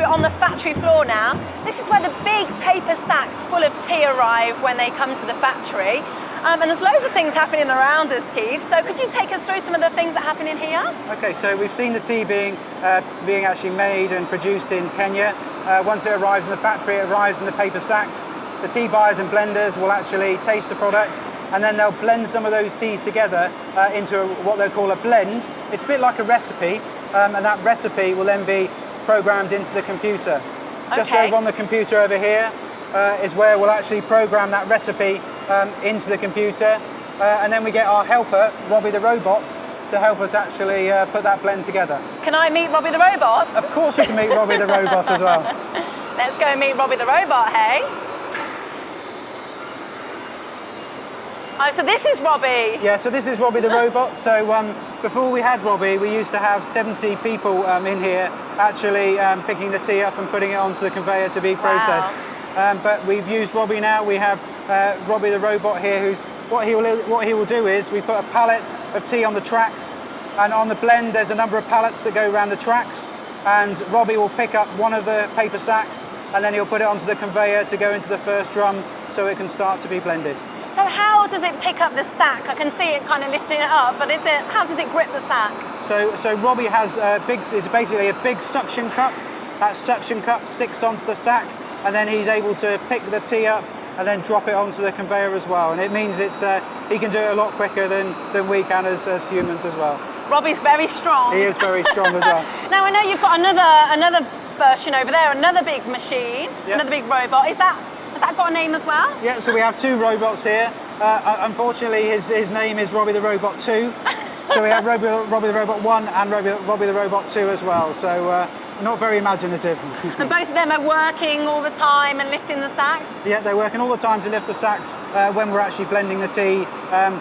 on the factory floor now. This is where the big paper sacks full of tea arrive when they come to the factory. And there's loads of things happening around us, Keith. So could you take us through some of the things that happen in here? Okay, so we've seen the tea being actually made and produced in Kenya. Once it arrives in the factory, it arrives in the paper sacks. The tea buyers and blenders will actually taste the product, and then they'll blend some of those teas together into what they call a blend. It's a bit like a recipe, and that recipe will then be programmed into the computer. Just over on the computer over here is where we'll actually program that recipe into the computer, and then we get our helper, Robbie the Robot, to help us actually put that blend together. Can I meet Robbie the Robot? Of course you can meet Robbie the Robot as well. Let's go meet Robbie the Robot, hey? Oh, so this is Robbie. Yeah, so this is Robbie the Robot. So before we had Robbie, we used to have 70 people in here actually picking the tea up and putting it onto the conveyor to be processed. Wow. But we've used Robbie now. We have Robbie the Robot here, who's what he will do is we put a pallet of tea on the tracks, and on the blend there's a number of pallets that go around the tracks, and Robbie will pick up one of the paper sacks and then he'll put it onto the conveyor to go into the first drum so it can start to be blended. So how does it pick up the sack? I can see it kind of lifting it up, but how does it grip the sack? So Robbie has is basically a big suction cup. That suction cup sticks onto the sack, and then he's able to pick the tea up and then drop it onto the conveyor as well. And it means he can do it a lot quicker than we can as humans as well. Robbie's very strong. He is very strong as well. Now I know you've got another version over there, another big machine, another big robot. Has that got a name as well? Yeah, so we have two robots here. Unfortunately, his name is Robbie the Robot 2. So we have Robbie the Robot 1 and Robbie the Robot 2 as well. So not very imaginative. And both of them are working all the time and lifting the sacks? Yeah, they're working all the time to lift the sacks when we're actually blending the tea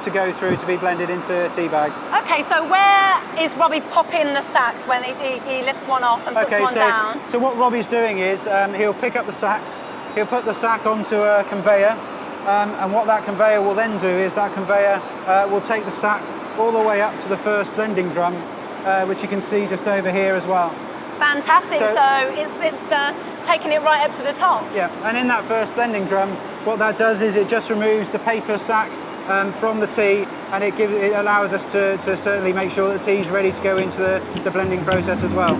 to go through to be blended into tea bags. Okay, so where is Robbie popping the sacks when he lifts one off and puts one down? So what Robbie's doing is he'll pick up the sacks, he'll put the sack onto a conveyor, and what that conveyor will then do is that conveyor will take the sack all the way up to the first blending drum, which you can see just over here as well. Fantastic, so it's taking it right up to the top. Yeah, and in that first blending drum, what that does is it just removes the paper sack from the tea, and it allows us to certainly make sure that the tea's ready to go into the blending process as well.